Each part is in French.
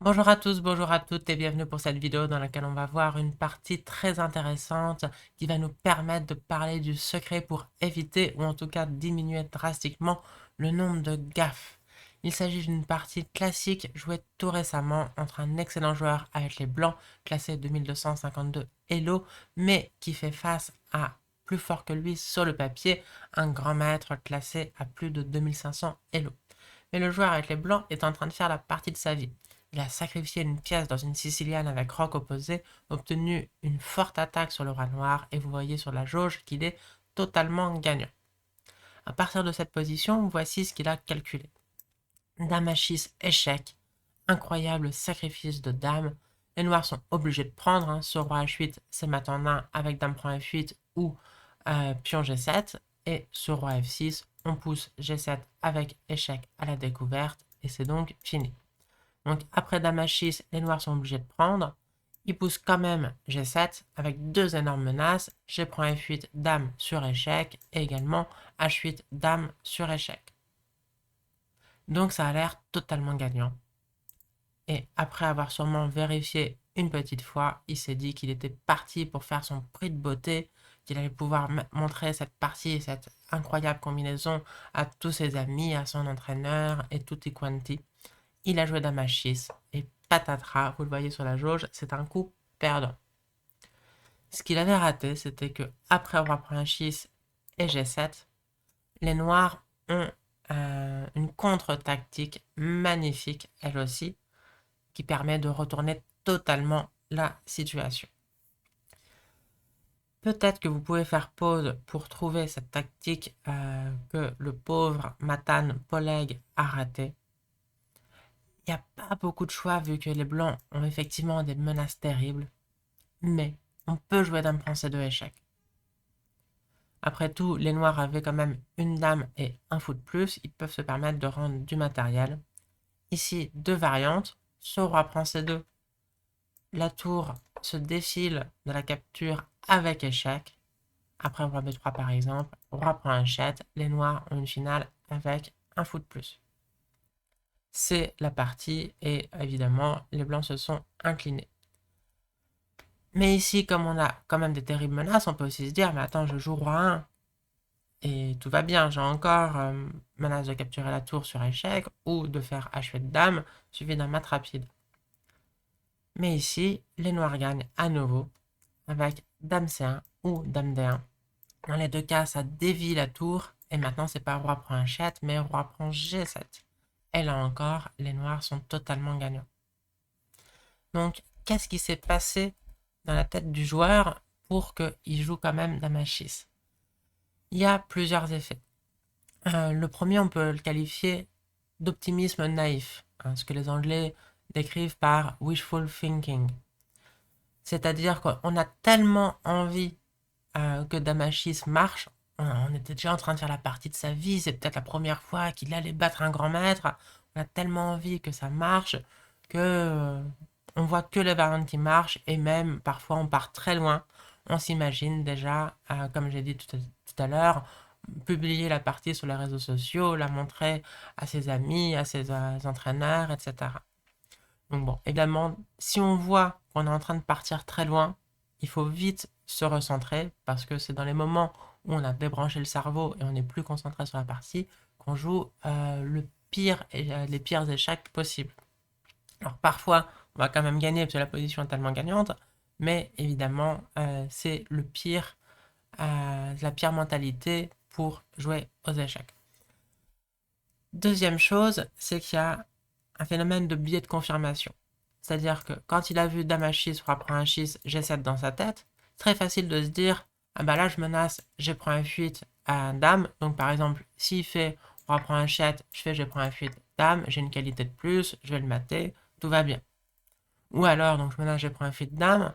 Bonjour à tous, bonjour à toutes et bienvenue pour cette vidéo dans laquelle on va voir une partie très intéressante qui va nous permettre de parler du secret pour éviter ou en tout cas diminuer drastiquement le nombre de gaffes. Il s'agit d'une partie classique jouée tout récemment entre un excellent joueur avec les blancs classé 2252 Elo mais qui fait face à plus fort que lui sur le papier, un grand maître classé à plus de 2500 Elo. Mais le joueur avec les blancs est en train de faire la partie de sa vie. Il a sacrifié une pièce dans une sicilienne avec roc opposé, obtenu une forte attaque sur le roi noir et vous voyez sur la jauge qu'il est totalement gagnant. À partir de cette position, voici ce qu'il a calculé. Dame H6 échec, incroyable sacrifice de dame. Les noirs sont obligés de prendre, ce roi H8 c'est maintenant avec dame prend F8 ou pion G7 et ce roi F6 on pousse G7 avec échec à la découverte et c'est donc fini. Donc après dame H6, les noirs sont obligés de prendre. Ils poussent quand même G7 avec deux énormes menaces. G prend F8, dame sur échec et également H8, dame sur échec. Donc ça a l'air totalement gagnant. Et après avoir sûrement vérifié une petite fois, il s'est dit qu'il était parti pour faire son prix de beauté, qu'il allait pouvoir montrer cette partie, cette incroyable combinaison à tous ses amis, à son entraîneur et tutti quanti. Il a joué dame H6 et patatras, vous le voyez sur la jauge, c'est un coup perdant. Ce qu'il avait raté, c'était que après avoir pris H6 et G7, les noirs ont une contre-tactique magnifique, elle aussi, qui permet de retourner totalement la situation. Peut-être que vous pouvez faire pause pour trouver cette tactique que le pauvre Matan Poleg a ratée. Il n'y a pas beaucoup de choix vu que les blancs ont effectivement des menaces terribles, mais on peut jouer dame prend C2 échec. Après tout, les noirs avaient quand même une dame et un fou de plus, ils peuvent se permettre de rendre du matériel. Ici, deux variantes, ce roi prend C2, la tour se défile de la capture avec échec. Après roi B3 par exemple, roi prend H7, les noirs ont une finale avec un fou de plus. C'est la partie et évidemment les blancs se sont inclinés. Mais ici, comme on a quand même des terribles menaces, on peut aussi se dire, mais attends, je joue roi 1 et tout va bien, j'ai encore menace de capturer la tour sur échec ou de faire H8 dame suivi d'un mat rapide. Mais ici, les noirs gagnent à nouveau avec dame C1 ou dame D1. Dans les deux cas, ça dévie la tour et maintenant c'est pas roi prend H7 mais roi prend G7. Et là encore, les noirs sont totalement gagnants. Donc, qu'est-ce qui s'est passé dans la tête du joueur pour qu'il joue quand même dame H6? Il y a plusieurs effets. Le premier, on peut le qualifier d'optimisme naïf, ce que les Anglais décrivent par wishful thinking. C'est-à-dire qu'on a tellement envie que dame H6 marche, on était déjà en train de faire la partie de sa vie, c'est peut-être la première fois qu'il allait battre un grand maître, on a tellement envie que ça marche que on voit que les variantes qui marchent et même parfois on part très loin. On s'imagine déjà, comme j'ai dit tout à l'heure, publier la partie sur les réseaux sociaux, la montrer à ses amis, à ses entraîneurs, etc. Donc bon, également, si on voit qu'on est en train de partir très loin, il faut vite se recentrer parce que c'est dans les moments où on a débranché le cerveau et on n'est plus concentré sur la partie qu'on joue le pire et les pires échecs possibles. Alors parfois, on va quand même gagner parce que la position est tellement gagnante, mais évidemment, c'est la pire mentalité pour jouer aux échecs. Deuxième chose, c'est qu'il y a un phénomène de biais de confirmation. C'est-à-dire que quand il a vu dame H6, roi prend H6, G7 dans sa tête, très facile de se dire, ah bah là je menace G prend F8 à dame, donc par exemple, s'il fait roi prend H7, je fais G prend F8 dame, j'ai une qualité de plus, je vais le mater, tout va bien. Ou alors, donc je menace G prend F8 dame,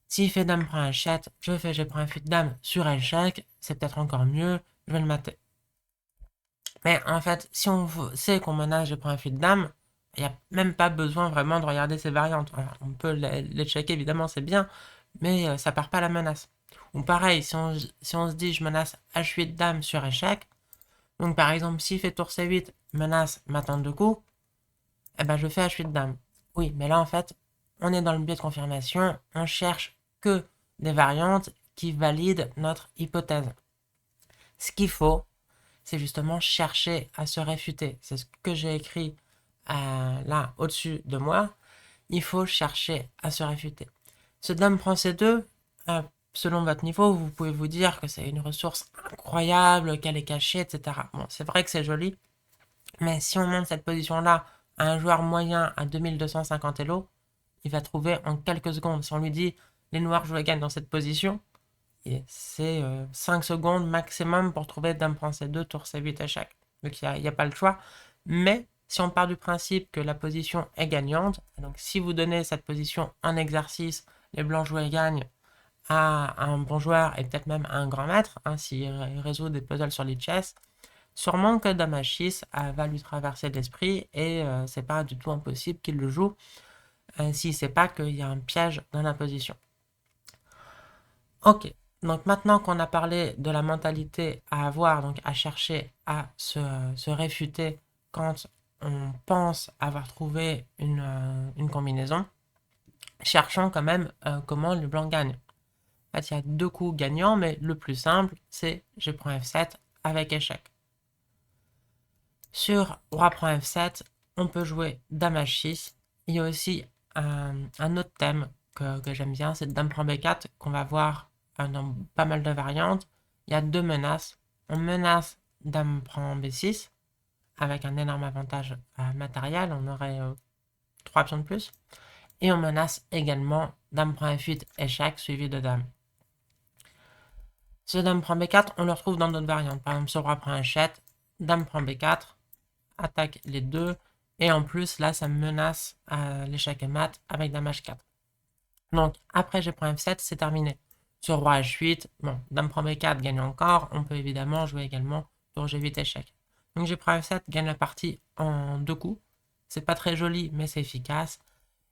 s'il fait dame prend H7, je fais G prend F8 dame sur échec, c'est peut-être encore mieux, je vais le mater. Mais en fait, si on sait qu'on menace G prend F8 dame, il n'y a même pas besoin vraiment de regarder ces variantes. Alors, on peut les checker, évidemment, c'est bien, mais ça part pas la menace. Ou pareil, si on se dit je menace H8 dame sur échec, donc par exemple, s'il fait tour C8, menace ma tente de coup, eh ben je fais H8 dame. Oui, mais là, en fait, on est dans le biais de confirmation, on cherche que des variantes qui valident notre hypothèse. Ce qu'il faut, c'est justement chercher à se réfuter. C'est ce que j'ai écrit là, au-dessus de moi. Il faut chercher à se réfuter. Ce dame prend C2, selon votre niveau, vous pouvez vous dire que c'est une ressource incroyable, qu'elle est cachée, etc. Bon, c'est vrai que c'est joli, mais si on monte cette position-là à un joueur moyen à 2250 Elo, il va trouver en quelques secondes. Si on lui dit les noirs jouent et gagnent dans cette position, c'est 5 secondes maximum pour trouver dame prend C2, tour C8 échec. Donc il n'y a pas le choix. Mais si on part du principe que la position est gagnante, donc si vous donnez cette position en exercice, les blancs jouent et gagnent à un bon joueur et peut-être même à un grand maître, hein, s'il résout des puzzles sur les chess, sûrement que dame H6 va lui traverser l'esprit et c'est pas du tout impossible qu'il le joue s'il ne sait pas qu'il y a un piège dans la position. Ok, donc maintenant qu'on a parlé de la mentalité à avoir, donc à chercher à se réfuter quand on pense avoir trouvé une combinaison, cherchons quand même comment le blanc gagne. En fait, il y a deux coups gagnants, mais le plus simple, c'est je prends F7 avec échec. Sur roi prend F7, on peut jouer dame H6. Il y a aussi un autre thème que j'aime bien, c'est dame prend B4, qu'on va voir dans pas mal de variantes. Il y a deux menaces. On menace dame prend B6, avec un énorme avantage matériel, on aurait 3 pions de plus. Et on menace également dame prend F8, échec, suivi de dame. Ce dame prend B4, on le retrouve dans d'autres variantes. Par exemple, sur roi prend H7, dame prend B4, attaque les deux, et en plus, là, ça menace l'échec et mat avec dame H4. Donc, après G prend F7, c'est terminé. Sur roi H8, bon, dame prend B4 gagne encore, on peut évidemment jouer également tour G8 échec. Donc G prend F7 gagne la partie en deux coups. C'est pas très joli, mais c'est efficace.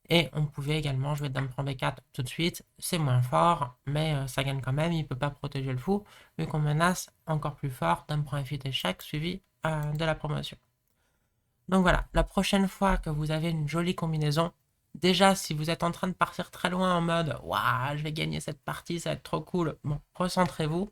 Et on pouvait également jouer dame prend B4 tout de suite. C'est moins fort, mais ça gagne quand même. Il ne peut pas protéger le fou, vu qu'on menace encore plus fort dame prend F8 échec, suivi de la promotion. Donc voilà, la prochaine fois que vous avez une jolie combinaison, déjà si vous êtes en train de partir très loin en mode « Waouh, je vais gagner cette partie, ça va être trop cool », bon, recentrez-vous.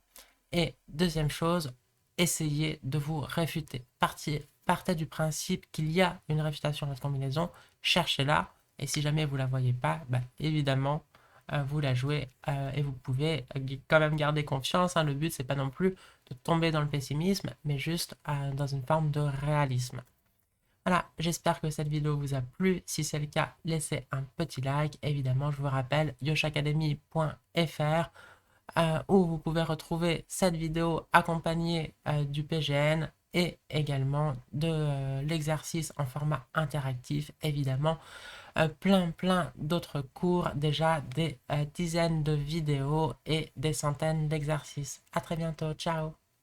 Et deuxième chose, essayez de vous réfuter. Partez du principe qu'il y a une réfutation dans cette combinaison, cherchez-la, et si jamais vous ne la voyez pas, bah, évidemment, vous la jouez et vous pouvez quand même garder confiance. Hein. Le but, c'est pas non plus de tomber dans le pessimisme, mais juste dans une forme de réalisme. Voilà, j'espère que cette vidéo vous a plu. Si c'est le cas, laissez un petit like. Évidemment, je vous rappelle yoshacademy.fr où vous pouvez retrouver cette vidéo accompagnée du PGN et également de l'exercice en format interactif, évidemment. Plein d'autres cours, déjà des dizaines de vidéos et des centaines d'exercices. À très bientôt, ciao!